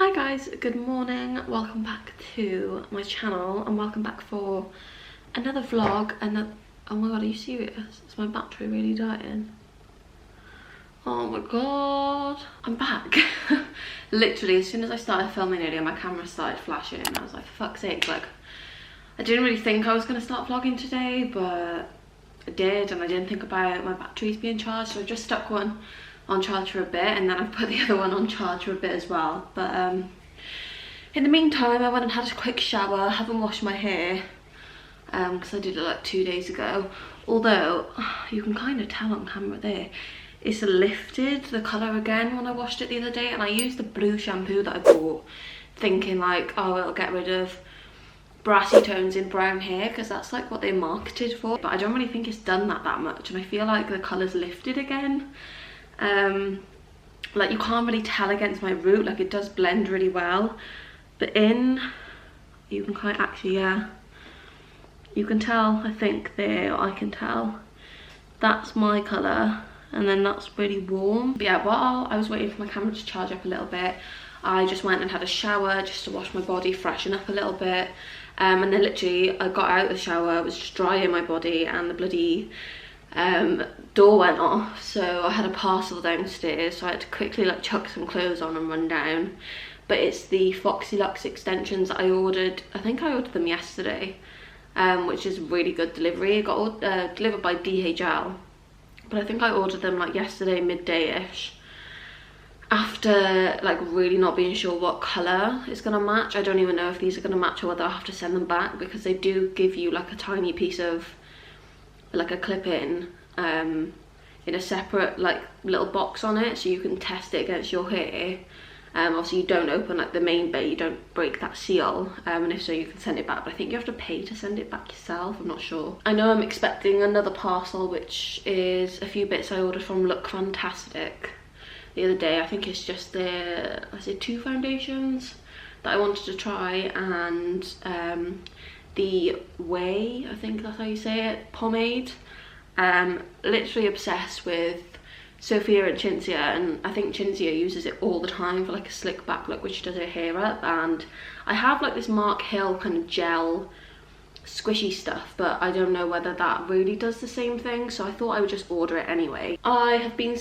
Hi guys, good morning, welcome back to my channel and welcome back for another vlog. Oh my god, are you serious? Is my battery really dying? Oh my god, I'm back. Literally as soon as I started filming earlier, my camera started flashing and I was like, for fuck's sake, like I didn't really think I was going to start vlogging today, but I did, and I didn't think about my batteries being charged, so I just stuck one on charge for a bit and then I've put the other one on charge for a bit as well. But in the meantime I went and had a quick shower. Haven't washed my hair because I did it like 2 days ago, although you can kind of tell on camera there it's lifted the colour again when I washed it the other day. And I used the blue shampoo that I bought thinking like, oh, it'll get rid of brassy tones in brown hair because that's like what they marketed for, but I don't really think it's done that much, and I feel like the colour's lifted again. Like you can't really tell against my root, like it does blend really well, but in you can kind of actually, yeah, you can tell. I think there, I can tell that's my colour and then that's really warm. But yeah, while I was waiting for my camera to charge up a little bit, I just went and had a shower just to wash my body, freshen up a little bit, and then literally I got out of the shower, was just drying my body and the bloody door went off, so I had a parcel downstairs, so I had to quickly like chuck some clothes on and run down. But it's the Foxy Luxe extensions that I ordered. I think I ordered them yesterday, which is really good delivery. It got delivered by DHL, but I think I ordered them like yesterday midday-ish, after like really not being sure what colour is gonna match. I don't even know if these are gonna match or whether I have to send them back, because they do give you like a tiny piece of like a clip in a separate like little box on it, so you can test it against your hair. Obviously you don't open like the main bit, you don't break that seal, and if so you can send it back, but I think you have to pay to send it back yourself. I'm not sure. I know I'm expecting another parcel, which is a few bits I ordered from Look Fantastic the other day. I think it's just the, I said 2 foundations that I wanted to try, and the Way, I think that's how you say it, pomade. Literally obsessed with Sophia and Chintzia, and I think Chintzia uses it all the time for like a slick back look when she does her hair up. And I have like this Mark Hill kind of gel squishy stuff, but I don't know whether that really does the same thing, so I thought I would just order it anyway. I have been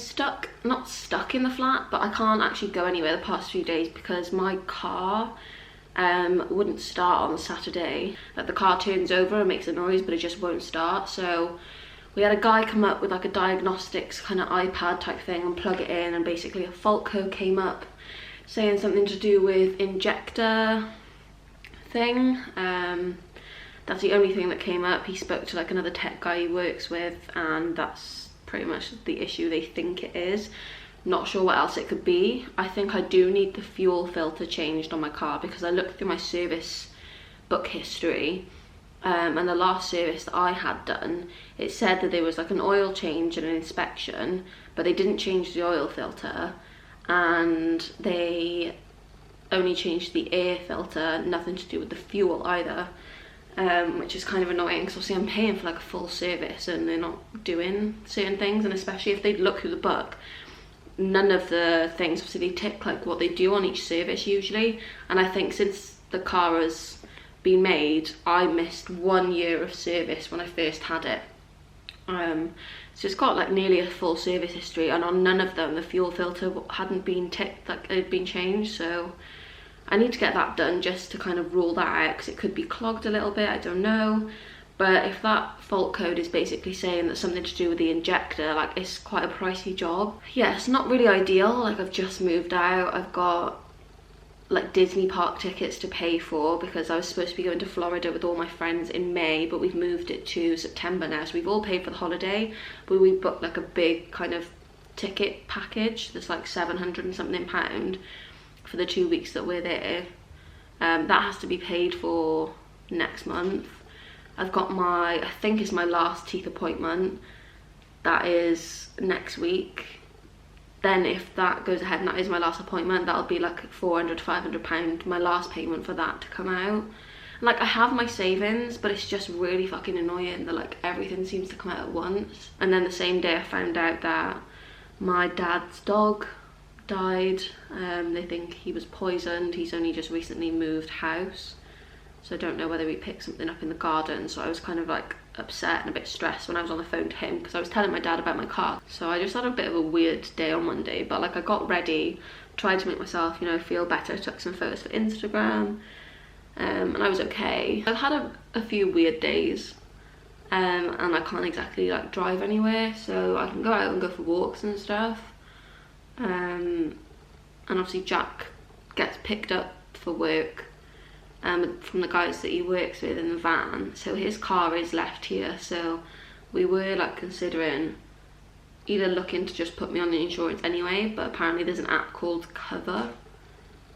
not stuck in the flat, but I can't actually go anywhere the past few days because my car wouldn't start on Saturday. Like the car turns over and makes a noise, but it just won't start. So we had a guy come up with like a diagnostics kind of iPad type thing and plug it in, and basically a fault code came up saying something to do with injector thing. That's the only thing that came up. He spoke to like another tech guy he works with, and that's pretty much the issue they think it is. Not sure what else it could be. I think I do need the fuel filter changed on my car, because I looked through my service book history, and the last service that I had done, it said that there was like an oil change and an inspection, but they didn't change the oil filter, and they only changed the air filter, nothing to do with the fuel either. Which is kind of annoying, because obviously I'm paying for like a full service and they're not doing certain things, and especially if they look through the book, none of the things, obviously they tick like what they do on each service usually, and I think since the car has been made, I missed 1 year of service when I first had it. So it's got like nearly a full service history, and on none of them the fuel filter hadn't been ticked, like it had been changed. So I need to get that done just to kind of rule that out, because it could be clogged a little bit, I don't know. But if that fault code is basically saying that something to do with the injector, like it's quite a pricey job. Yeah, it's not really ideal. Like I've just moved out, I've got like Disney park tickets to pay for, because I was supposed to be going to Florida with all my friends in May, but we've moved it to September now, so we've all paid for the holiday, but we booked like a big kind of ticket package that's like 700 and something pound for the 2 weeks that we're there. That has to be paid for next month. I've got my, I think it's my last teeth appointment, that is next week. Then if that goes ahead and that is my last appointment, that'll be like 400 to 500 pound, my last payment for that to come out. And like I have my savings, but it's just really fucking annoying that like everything seems to come out at once. And then the same day I found out that my dad's dog died. They think he was poisoned. He's only just recently moved house, so I don't know whether he picked something up in the garden. So I was kind of like upset and a bit stressed when I was on the phone to him, because I was telling my dad about my car. So I just had a bit of a weird day on Monday, but like I got ready, tried to make myself, you know, feel better, took some photos for Instagram, and I was okay. I've had a few weird days, and I can't exactly like drive anywhere, so I can go out and go for walks and stuff. And obviously Jack gets picked up for work from the guys that he works with in the van, so his car is left here. So we were like considering either looking to just put me on the insurance anyway, but apparently there's an app called Cover,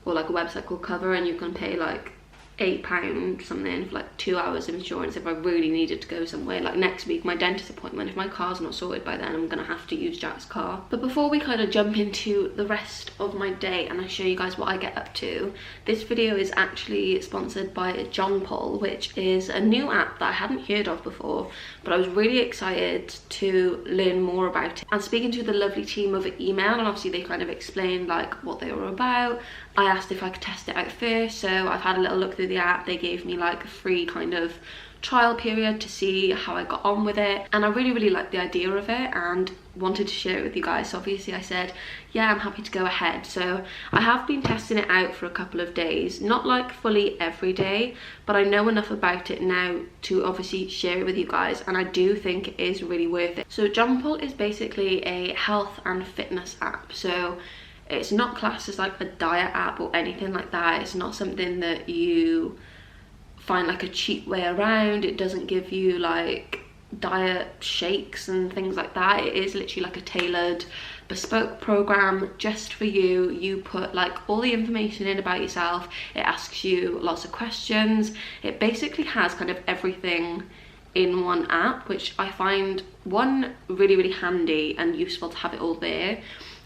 or like a website called Cover, and you can pay like £8 something for like 2 hours of insurance if I really needed to go somewhere. Like next week, my dentist appointment, if my car's not sorted by then, I'm gonna have to use Jack's car. But before we kind of jump into the rest of my day and I show you guys what I get up to, this video is actually sponsored by JONPLE, which is a new app that I hadn't heard of before, but I was really excited to learn more about it. And speaking to the lovely team over email, and obviously they kind of explained like what they were about. I asked if I could test it out first, so I've had a little look through the app. They gave me like a free kind of trial period to see how I got on with it, and I really liked the idea of it and wanted to share it with you guys. So obviously I said, yeah, I'm happy to go ahead. So I have been testing it out for a couple of days, not like fully every day, but I know enough about it now to obviously share it with you guys, and I do think it is really worth it. So JONPLE is basically a health and fitness app. So it's not classed as like a diet app or anything like that. It's not something that you find like a cheap way around. It doesn't give you like diet shakes and things like that. It is literally like a tailored, bespoke program just for you. You put like all the information in about yourself. It asks you lots of questions. It basically has kind of everything in one app, which I find, one, really handy and useful to have it all there,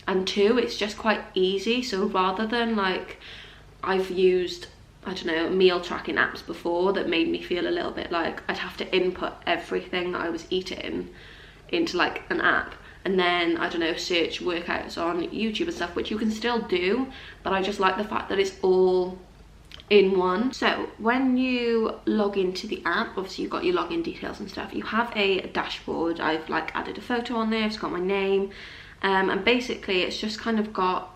and two, it's just quite easy. So rather than like, I've used, I don't know, meal tracking apps before that made me feel a little bit like I'd have to input everything that I was eating into like an app, and then, I don't know, search workouts on YouTube and stuff, which you can still do, but I just like the fact that it's all in one. So when you log into the app, obviously you've got your login details and stuff. You have a dashboard. I've like added a photo on there. It's got my name. And basically it's just kind of got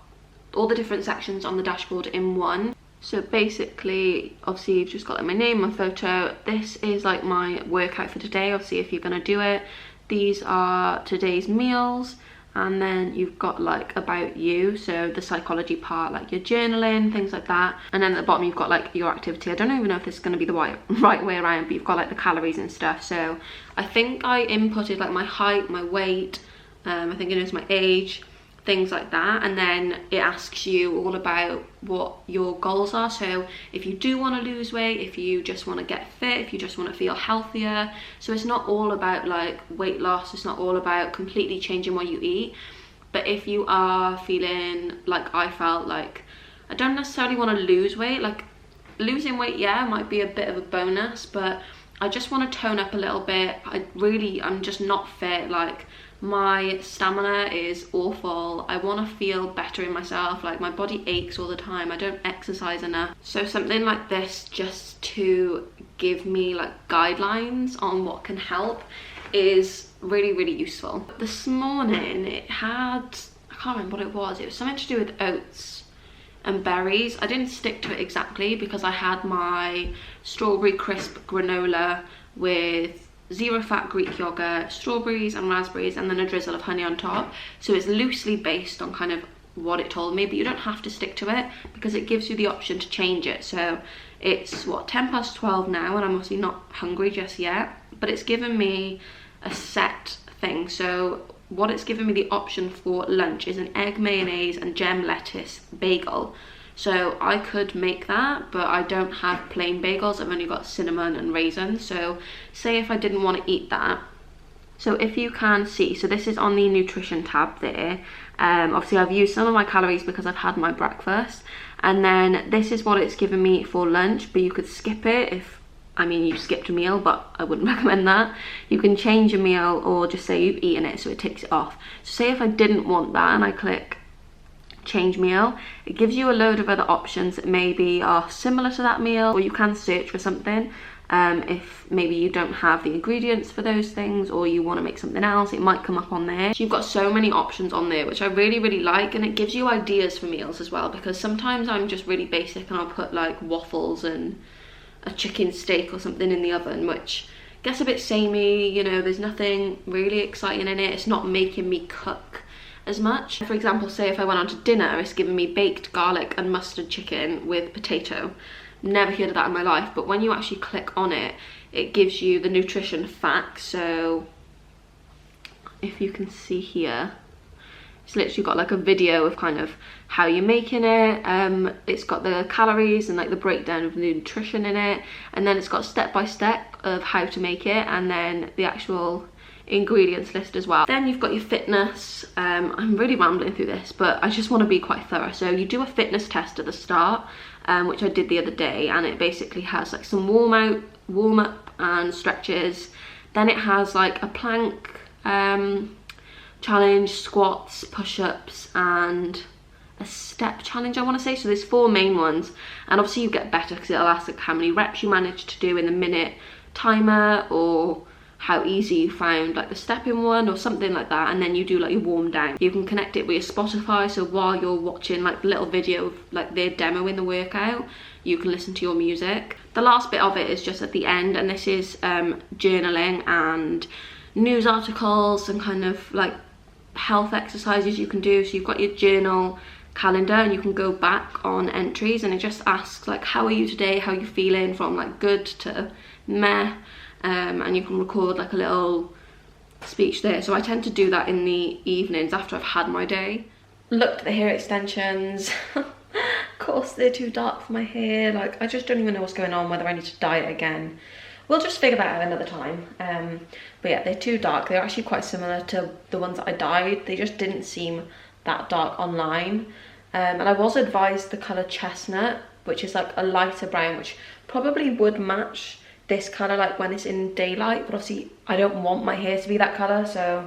all the different sections on the dashboard in one. So basically, obviously you've just got like my name, my photo. This is like my workout for today, obviously if you're gonna do it. These are today's meals, and then you've got like about you, so the psychology part, like your journaling, things like that. And then at the bottom you've got like your activity. I don't even know if this is going to be the right way around, but you've got like the calories and stuff. So I think I inputted like my height, my weight, I think it is my age, things like that, and then it asks you all about what your goals are. So if you do want to lose weight, if you just want to get fit, if you just want to feel healthier. So it's not all about like weight loss, it's not all about completely changing what you eat, but if you are feeling like I felt, like I don't necessarily want to lose weight, like losing weight, yeah, might be a bit of a bonus, but I just want to tone up a little bit. I'm just not fit. Like my stamina is awful. I want to feel better in myself. Like my body aches all the time. I don't exercise enough. So something like this, just to give me like guidelines on what can help, is really useful. This morning it had, I can't remember what it was. It was something to do with oats and berries. I didn't stick to it exactly because I had my strawberry crisp granola with 0 fat Greek yogurt, strawberries and raspberries, and then a drizzle of honey on top. So it's loosely based on kind of what it told me, but you don't have to stick to it because it gives you the option to change it. So it's what, 10:12 now, and I'm obviously not hungry just yet, but it's given me a set thing. So what it's given me the option for lunch is an egg mayonnaise and gem lettuce bagel. So I could make that, but I don't have plain bagels. I've only got cinnamon and raisins. So say if I didn't want to eat that. So if you can see, so this is on the nutrition tab there. Obviously I've used some of my calories because I've had my breakfast. And then this is what it's given me for lunch, but you could skip it if, I mean, you skipped a meal, but I wouldn't recommend that. You can change a meal or just say you've eaten it, so it takes it off. So say if I didn't want that and I click change meal. It gives you a load of other options that maybe are similar to that meal, or you can search for something if maybe you don't have the ingredients for those things, or you want to make something else, it might come up on there. So you've got so many options on there, which I really like, and it gives you ideas for meals as well, because sometimes I'm just really basic and I'll put like waffles and a chicken steak or something in the oven, which gets a bit samey, you know, there's nothing really exciting in it, it's not making me cook as much. For example, say if I went on to dinner, it's giving me baked garlic and mustard chicken with potato. Never heard of that in my life, but when you actually click on it, it gives you the nutrition facts. So if you can see here, it's literally got like a video of kind of how you're making it. It's got the calories and like the breakdown of the nutrition in it, and then it's got step by step of how to make it, and then the actual ingredients list as well. Then you've got your fitness. I'm really rambling through this, but I just want to be quite thorough. So you do a fitness test at the start, which I did the other day, and it basically has like some warm up and stretches. Then it has like a plank challenge, squats, push-ups, and a step challenge, I want to say. So there's 4 main ones, and obviously you get better because it'll ask like how many reps you managed to do in the minute timer, or how easy you found like the stepping one or something like that, and then you do like your warm down. You can connect it with your Spotify, so while you're watching like the little video of like their demo in the workout, you can listen to your music. The last bit of it is just at the end, and this is journaling and news articles and kind of like health exercises you can do. So you've got your journal calendar, and you can go back on entries, and it just asks like, how are you today, how are you feeling, from like good to meh. And you can record like a little speech there. So I tend to do that in the evenings after I've had my day. Looked at the hair extensions. Of course they're too dark for my hair. Like, I just don't even know what's going on, whether I need to dye it again. We'll just figure that out another time. But yeah, they're too dark. They're actually quite similar to the ones that I dyed. They just didn't seem that dark online. And I was advised the colour chestnut, which is like a lighter brown, which probably would match this colour like when it's in daylight, but obviously I don't want my hair to be that colour, so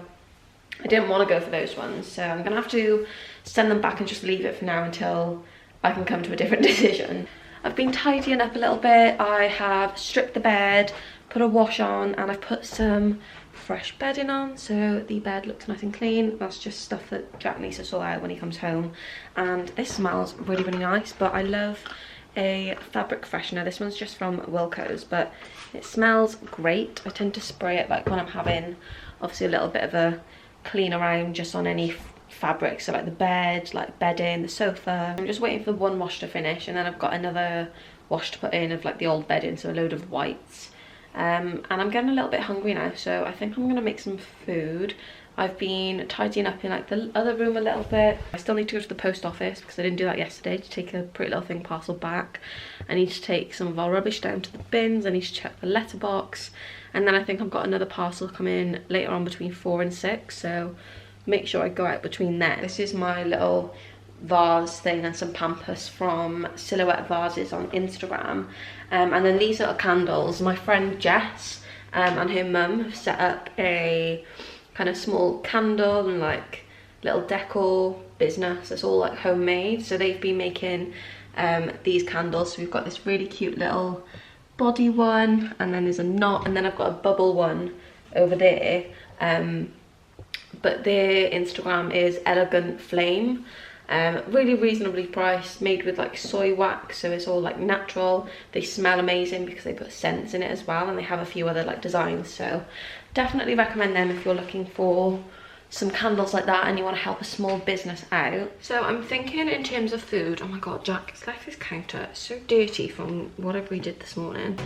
I didn't want to go for those ones. So I'm gonna have to send them back and just leave it for now until I can come to a different decision. I've been tidying up a little bit. I have stripped the bed, put a wash on, and I've put some fresh bedding on, so the bed looks nice and clean. That's just stuff that Jack needs to sort out when he comes home, and this smells really nice. But I love a fabric freshener. This one's just from Wilko's, but it smells great. I tend to spray it like when I'm having obviously a little bit of a clean around just on any fabric, so like the bed, like bedding, the sofa. I'm just waiting for one wash to finish, and then I've got another wash to put in of like the old bedding, so a load of whites. And I'm getting a little bit hungry now, so I think I'm gonna make some food. I've been tidying up in like the other room a little bit. I still need to go to the post office because I didn't do that yesterday, to take a Pretty Little Thing parcel back. I need to take some of our rubbish down to the bins. I need to check the letterbox, and then I think I've got another parcel coming later on between 4 and 6, so make sure I go out between then. This is my little vase thing and some pampas from Silhouette Vases on Instagram. And then these little candles, my friend Jess and her mum have set up a kind of small candle and like little decor business. It's all like homemade, so they've been making these candles. So we've got this really cute little body one, and then there's a knot, and then I've got a bubble one over there. But their Instagram is Elegant Flame. Really reasonably priced, made with like soy wax, so it's all like natural. They smell amazing because they put scents in it as well, and they have a few other like designs, so definitely recommend them if you're looking for some candles like that and you want to help a small business out. So I'm thinking in terms of food. Oh my god, Jack, it's like this counter, it's so dirty from whatever we did this morning.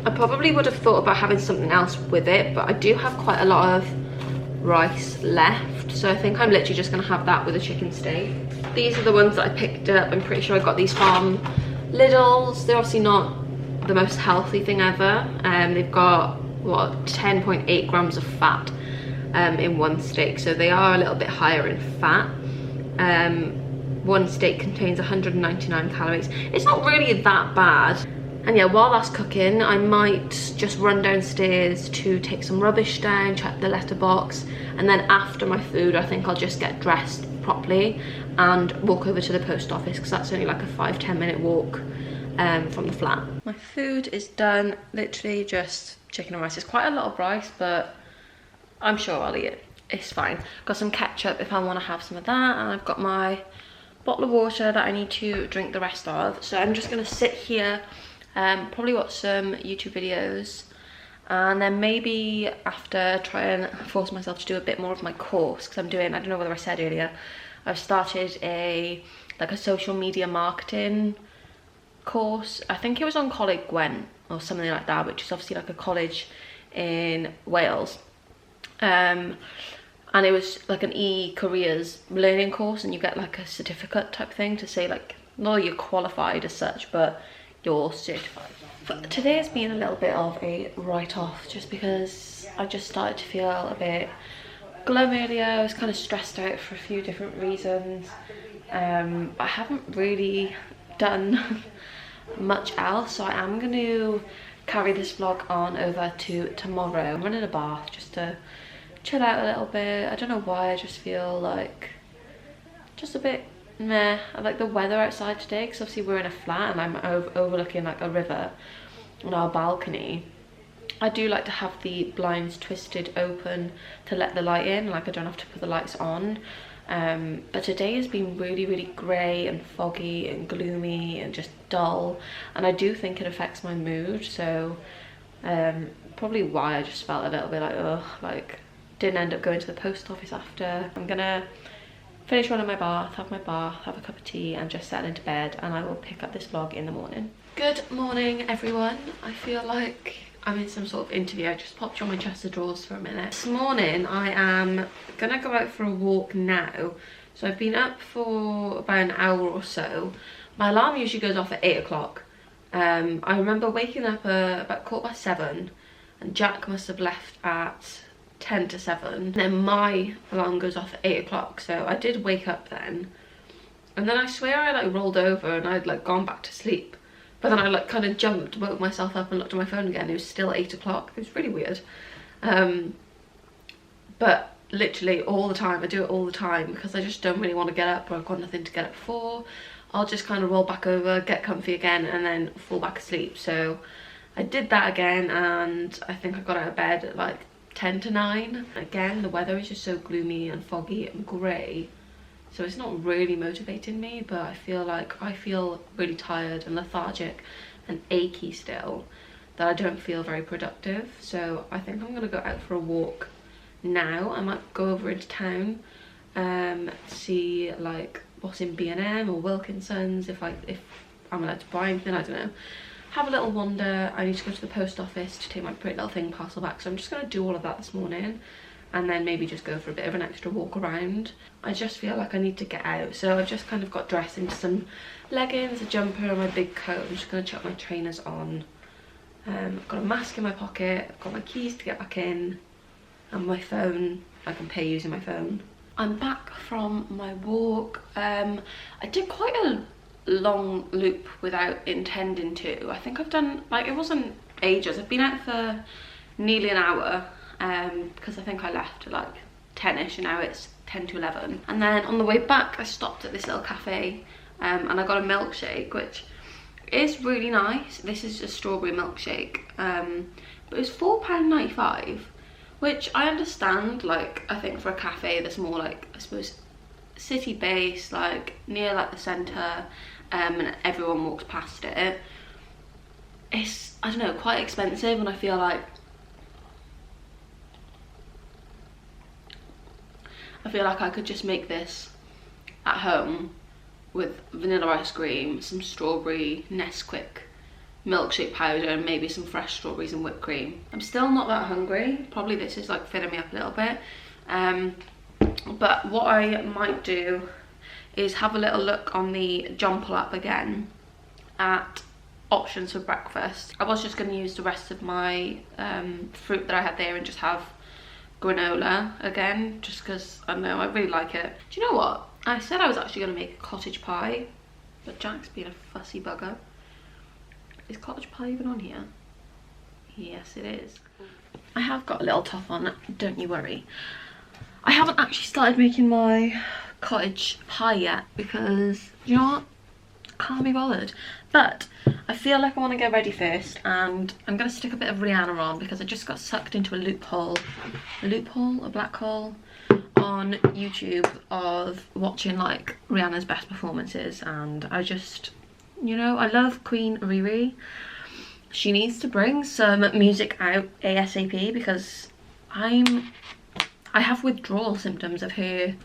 I probably would have thought about having something else with it, but I do have quite a lot of rice left, so I think I'm literally just going to have that with a chicken steak. These are the ones that I picked up. I'm pretty sure I got these from Lidl's. They're obviously not the most healthy thing ever. They've got, what, 10.8 grams of fat in one steak, so they are a little bit higher in fat. One steak contains 199 calories. It's not really that bad. And yeah, while that's cooking, I might just run downstairs to take some rubbish down, check the letterbox, and then after my food, I think I'll just get dressed properly and walk over to the post office, because that's only like a 5-10 minute walk from the flat. My food is done, literally just chicken and rice. It's quite a lot of rice, but I'm sure I'll eat it. It's fine. Got some ketchup if I want to have some of that, and I've got my bottle of water that I need to drink the rest of. So I'm just going to sit here, probably watch some YouTube videos, and then maybe after try and force myself to do a bit more of my course, because I'm doing, I don't know whether I said earlier, I've started a social media marketing course. I think it was on Coleg Gwent or something like that, which is obviously like a college in Wales, and it was like an e-careers learning course, and you get like a certificate type thing to say like, not you're qualified as such, but you're certified. But today has been a little bit of a write-off, just because I just started to feel a bit glum earlier. I was kind of stressed out for a few different reasons. I haven't really done much else, so I am going to carry this vlog on over to tomorrow. I'm running a bath just to chill out a little bit. I don't know why, I just feel like just a bit meh. I like the weather outside today, because obviously we're in a flat and I'm overlooking like a river on our balcony. I do like to have the blinds twisted open to let the light in, like I don't have to put the lights on. But today has been really grey and foggy and gloomy and just dull, and I do think it affects my mood. So probably why I just felt a little bit like, ugh, like didn't end up going to the post office after. I'm gonna finish running my bath, have a cup of tea, and just settle into bed, and I will pick up this vlog in the morning. Good morning, everyone. I feel like I'm in some sort of interview. I just popped on my chest of drawers for a minute. This morning I am gonna go out for a walk now. So I've been up for about an hour or so. My alarm usually goes off at 8 o'clock. I remember waking up about 7:15, and Jack must have left at 10 to 7. Then my alarm goes off at 8 o'clock, so I did wake up then. And then I swear I like rolled over and I'd like gone back to sleep. But then I like kind of jumped, woke myself up and looked at my phone again. It was still 8 o'clock. It was really weird. But literally all the time, I do it all the time, because I just don't really want to get up, or I've got nothing to get up for. I'll just kind of roll back over, get comfy again, and then fall back asleep. So I did that again, and I think I got out of bed at like 10 to 9. Again, the weather is just so gloomy and foggy and grey, so it's not really motivating me, but I feel really tired and lethargic and achy still, that I don't feel very productive. So I think I'm gonna go out for a walk now. I might go over into town, see like what's in B&M or Wilkinson's, if I'm allowed to buy anything, I don't know. Have a little wander. I need to go to the post office to take my Pretty Little Thing parcel back, so I'm just going to do all of that this morning, and then maybe just go for a bit of an extra walk around. I just feel like I need to get out, so I've just kind of got dressed into some leggings, a jumper, and my big coat. I'm just going to chuck my trainers on. I've got a mask in my pocket, I've got my keys to get back in, and my phone. I can pay using my phone. I'm back from my walk. I did quite a long loop without intending to. I think I've done, like, it wasn't ages. I've been out for nearly an hour, because I think I left at like 10ish, and now it's 10 to 11. And then on the way back I stopped at this little cafe, and I got a milkshake, which is really nice. This is a strawberry milkshake, but it's £4.95, which I understand. Like, I think for a cafe that's more like, I suppose, city based, like near like the centre, and everyone walks past it, it's, I don't know, quite expensive. And I feel like I could just make this at home with vanilla ice cream, some strawberry Nesquik milkshake powder, and maybe some fresh strawberries and whipped cream. I'm still not that hungry. Probably this is like filling me up a little bit. But what I might do is have a little look on the JONPLE app again at options for breakfast. I was just going to use the rest of my fruit that I had there and just have granola again, just because I know I really like it. Do you know what? I said I was actually going to make a cottage pie, but Jack's been a fussy bugger. Is cottage pie even on here? Yes, it is. I have got a little top on, don't you worry. I haven't actually started making my cottage pie yet because, you know what? Can't be bothered. But I feel like I want to get ready first, and I'm going to stick a bit of Rihanna on because I just got sucked into a a black hole on YouTube of watching like Rihanna's best performances, and I just, you know, I love Queen Riri. She needs to bring some music out ASAP because I have withdrawal symptoms of her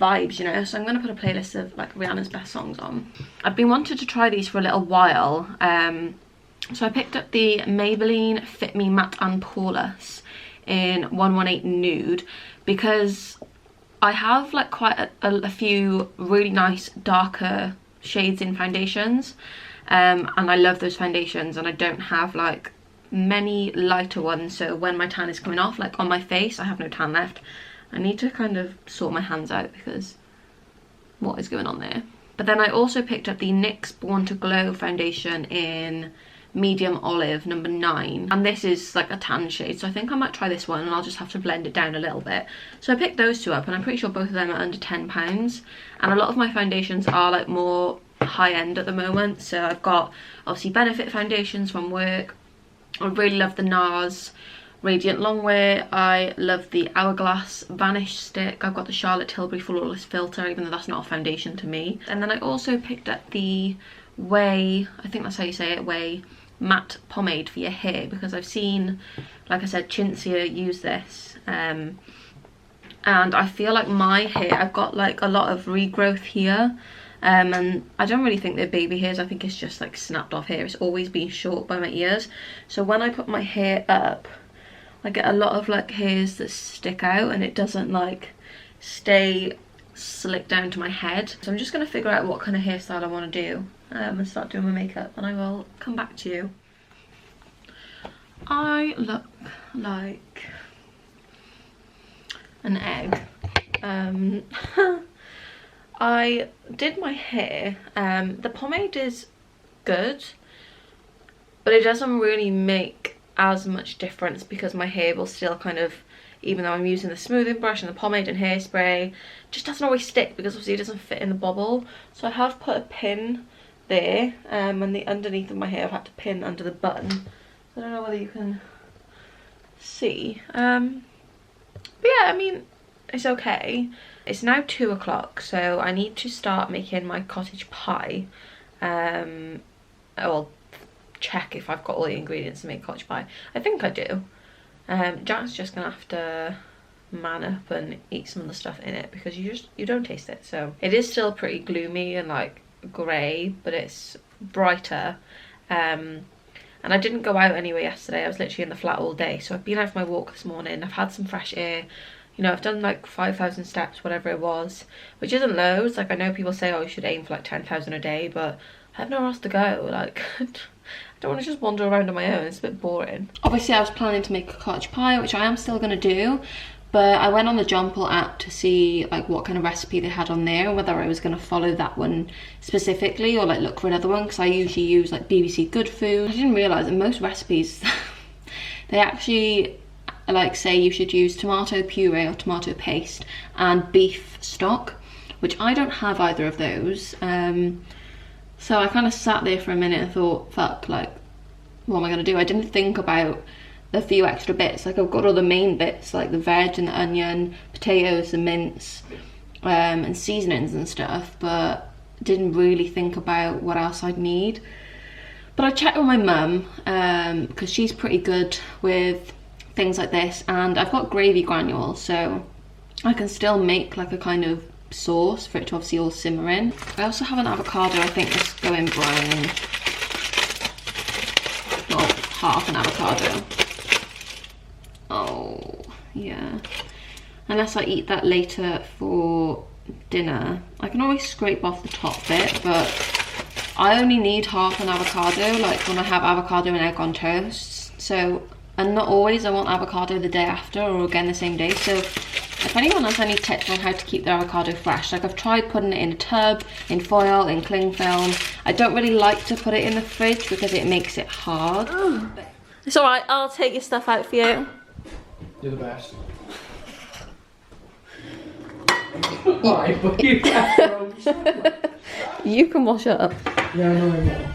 vibes, you know, so I'm going to put a playlist of like Rihanna's best songs on. I've been wanting to try these for a little while, so I picked up the Maybelline Fit Me Matte and Poreless in 118 Nude because I have like quite a few really nice darker shades in foundations, and I love those foundations, and I don't have like many lighter ones, so when my tan is coming off, like on my face, I have no tan left. I need to kind of sort my hands out because what is going on there. But then I also picked up the NYX Born to Glow foundation in medium olive number 9, and this is like a tan shade, so I think I might try this one, and I'll just have to blend it down a little bit. So I picked those two up, and I'm pretty sure both of them are under £10, and a lot of my foundations are like more high end at the moment. So I've got obviously Benefit foundations from work. I really love the NARS Radiant Longwear. I love the Hourglass Vanish Stick. I've got the Charlotte Tilbury Flawless Filter, even though that's not a foundation to me. And then I also picked up the Way, I think that's how you say it, Way Matte Pomade for your hair, because I've seen, like I said, Chintzia use this. And I feel like my hair, I've got like a lot of regrowth here. And I don't really think they're baby hairs. I think it's just like snapped off hair. It's always been short by my ears. So when I put my hair up, I get a lot of like hairs that stick out, and it doesn't like stay slicked down to my head. So I'm just going to figure out what kind of hairstyle I want to do and start doing my makeup, and I will come back to you. I look like an egg. I did my hair. The pomade is good, but it doesn't really make as much difference because my hair will still kind of, even though I'm using the smoothing brush and the pomade and hairspray, just doesn't always stick because obviously it doesn't fit in the bobble. So I have put a pin there, and the underneath of my hair I've had to pin under the button. I don't know whether you can see. But yeah, I mean, it's okay. It's now 2 o'clock, so I need to start making my cottage pie. I'll check if I've got all the ingredients to make cottage pie. I think I do. Jack's just gonna have to man up and eat some of the stuff in it because you don't taste it. So it is still pretty gloomy and like grey, but it's brighter. And I didn't go out anyway yesterday. I was literally in the flat all day, so I've been out for my walk this morning. I've had some fresh air. You know, I've done like 5,000 steps, whatever it was, which isn't loads. Like, I know people say, oh, you should aim for like 10,000 a day, but I have nowhere else to go. Like, I don't want to just wander around on my own. It's a bit boring. Obviously, I was planning to make a cottage pie, which I am still going to do, but I went on the JONPLE app to see like what kind of recipe they had on there, whether I was going to follow that one specifically or like look for another one, because I usually use like BBC Good Food. I didn't realise that most recipes, they actually like say you should use tomato puree or tomato paste and beef stock, which I don't have either of those. So I kind of sat there for a minute and thought, fuck, like, what am I going to do? I didn't think about a few extra bits. Like, I've got all the main bits, like the veg and the onion, potatoes, the mince, and seasonings and stuff, but didn't really think about what else I'd need. But I checked with my mum, because she's pretty good with things like this, and I've got gravy granules, so I can still make like a kind of sauce for it to obviously all simmer in. I also have an avocado, I think that's going brown. Well, half an avocado. Oh, yeah. Unless I eat that later for dinner. I can always scrape off the top bit, but I only need half an avocado, like when I have avocado and egg on toast. So, and not always I want avocado the day after or again the same day. So If anyone has any tips on how to keep their avocado fresh, like I've tried putting it in a tub, in foil, in cling film. I don't really like to put it in the fridge because it makes it hard. It's alright, I'll take your stuff out for you. You're the best. Why? But you You can wash up. Yeah, I know I will.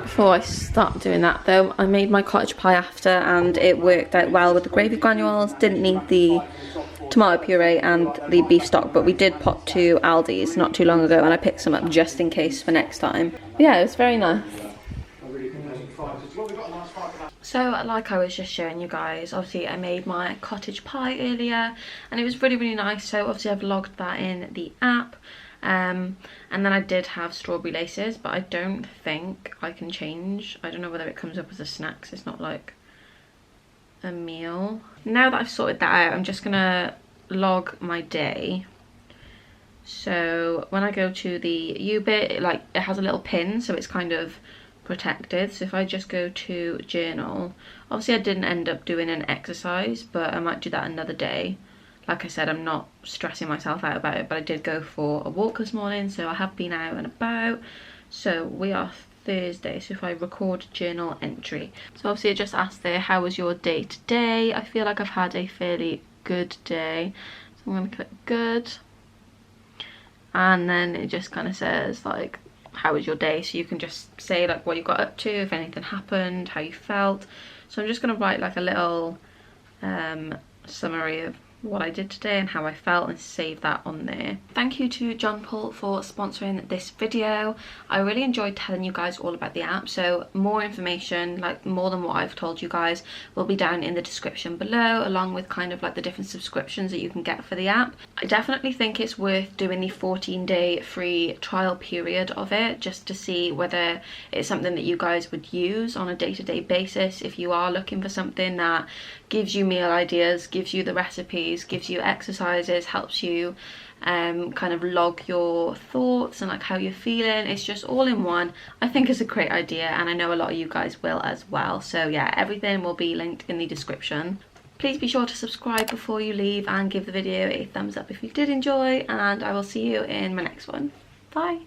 Before I start doing that though, I made my cottage pie after and it worked out well with the gravy granules. Didn't need the tomato puree and the beef stock, but we did pop to Aldi's not too long ago and I picked some up just in case for next time. Yeah, it was very nice. So like I was just showing you guys, obviously I made my cottage pie earlier and it was really, really nice. So obviously I've logged that in the app. And then I did have strawberry laces, but I don't think I can change. I don't know whether it comes up as a snack, 'cause it's not like a meal. Now that I've sorted that out, I'm just gonna log my day. So when I go to the U bit, it has a little pin, so it's kind of protected. So if I just go to journal, obviously I didn't end up doing an exercise, but I might do that another day. Like I said, I'm not stressing myself out about it, but I did go for a walk this morning, so I have been out and about. So we are Thursday, so if I record journal entry. So obviously it just asked there, how was your day today? I feel like I've had a fairly good day. So I'm going to click good. And then it just kind of says like, how was your day? So you can just say like what you got up to, if anything happened, how you felt. So I'm just going to write like a little summary of what I did today and how I felt and save that on there. Thank you to JONPLE for sponsoring this video. I really enjoyed telling you guys all about the app, so more information, like more than what I've told you guys, will be down in the description below, along with kind of like the different subscriptions that you can get for the app. I definitely think it's worth doing the 14-day free trial period of it, just to see whether it's something that you guys would use on a day-to-day basis. If you are looking for something that gives you meal ideas, gives you the recipes, gives you exercises, helps you kind of log your thoughts and like how you're feeling, it's just all in one. I think it's a great idea and I know a lot of you guys will as well. So yeah, everything will be linked in the description. Please be sure to subscribe before you leave and give the video a thumbs up if you did enjoy, and I will see you in my next one. Bye.